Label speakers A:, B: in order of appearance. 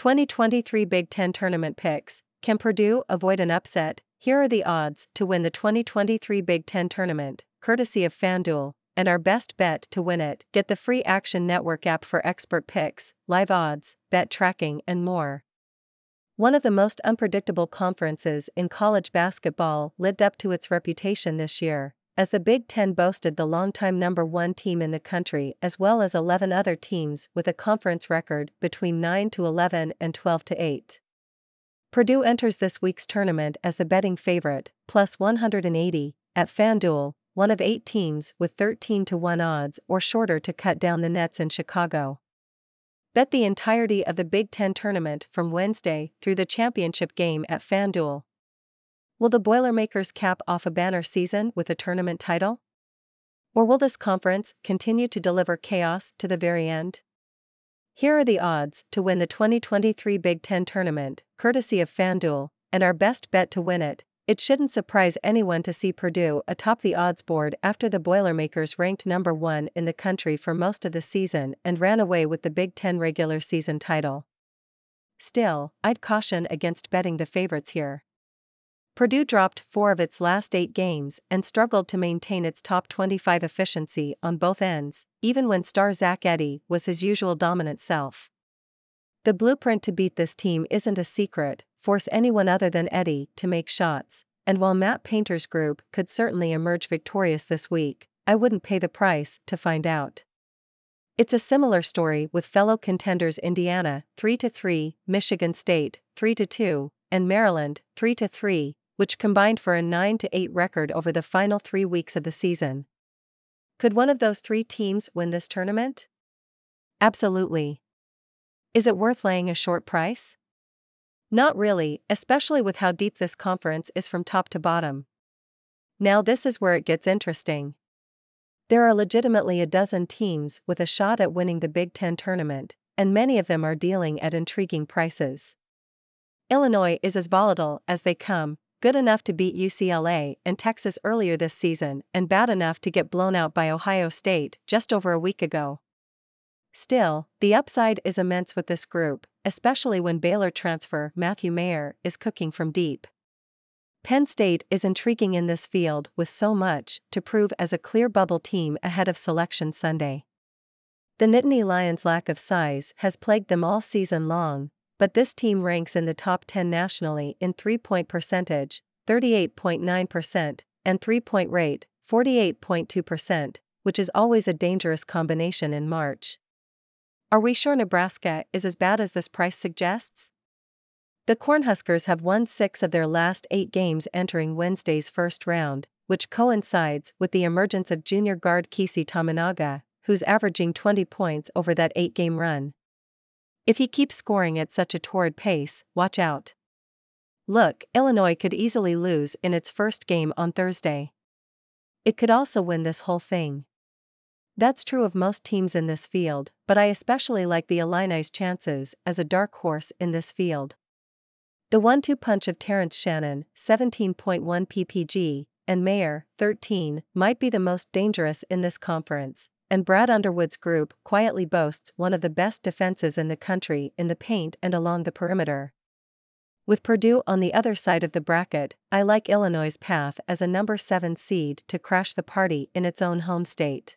A: 2023 Big Ten Tournament picks. Can Purdue avoid an upset? Here are the odds to win the 2023 Big Ten Tournament, courtesy of FanDuel, and our best bet to win it. Get the free Action Network app for expert picks, live odds, bet tracking, and more. One of the most unpredictable conferences in college basketball lived up to its reputation this year, as the Big Ten boasted the longtime #1 team in the country as well as 11 other teams with a conference record between 9-11 and 12-8. Purdue enters this week's tournament as the betting favorite, plus 180, at FanDuel, one of 8 teams with 13-1 odds or shorter to cut down the nets in Chicago. Bet the entirety of the Big Ten tournament from Wednesday through the championship game at FanDuel. Will the Boilermakers cap off a banner season with a tournament title? Or will this conference continue to deliver chaos to the very end? Here are the odds to win the 2023 Big Ten tournament, courtesy of FanDuel, and our best bet to win it. It shouldn't surprise anyone to see Purdue atop the odds board after the Boilermakers ranked #1 in the country for most of the season and ran away with the Big Ten regular season title. Still, I'd caution against betting the favorites here. Purdue dropped 4 of its last 8 games and struggled to maintain its top 25 efficiency on both ends, even when star Zach Edey was his usual dominant self. The blueprint to beat this team isn't a secret: force anyone other than Edey to make shots, and while Matt Painter's group could certainly emerge victorious this week, I wouldn't pay the price to find out. It's a similar story with fellow contenders Indiana, 3-3, Michigan State, 3-2, and Maryland, 3-3, which combined for a 9-8 record over the final 3 weeks of the season. Could one of those 3 teams win this tournament? Absolutely. Is it worth laying a short price? Not really, especially with how deep this conference is from top to bottom. Now this is where it gets interesting. There are legitimately a dozen teams with a shot at winning the Big Ten tournament, and many of them are dealing at intriguing prices. Illinois is as volatile as they come, good enough to beat UCLA and Texas earlier this season and bad enough to get blown out by Ohio State just over a week ago. Still, the upside is immense with this group, especially when Baylor transfer Matthew Mayer is cooking from deep. Penn State is intriguing in this field with so much to prove as a clear bubble team ahead of Selection Sunday. The Nittany Lions' lack of size has plagued them all season long, but this team ranks in the top 10 nationally in 3-point percentage, 38.9%, and 3-point rate, 48.2%, which is always a dangerous combination in March. Are we sure Nebraska is as bad as this price suggests? The Cornhuskers have won 6 of their last 8 games entering Wednesday's first round, which coincides with the emergence of junior guard Keisei Tominaga, who's averaging 20 points over that 8-game run. If he keeps scoring at such a torrid pace, watch out. Look, Illinois could easily lose in its first game on Thursday. It could also win this whole thing. That's true of most teams in this field, but I especially like the Illini's chances as a dark horse in this field. The 1-2 punch of Terrence Shannon, 17.1 ppg, and Mayer, 13, might be the most dangerous in this conference. And Brad Underwood's group quietly boasts one of the best defenses in the country in the paint and along the perimeter. With Purdue on the other side of the bracket, I like Illinois' path as a #7 seed to crash the party in its own home state.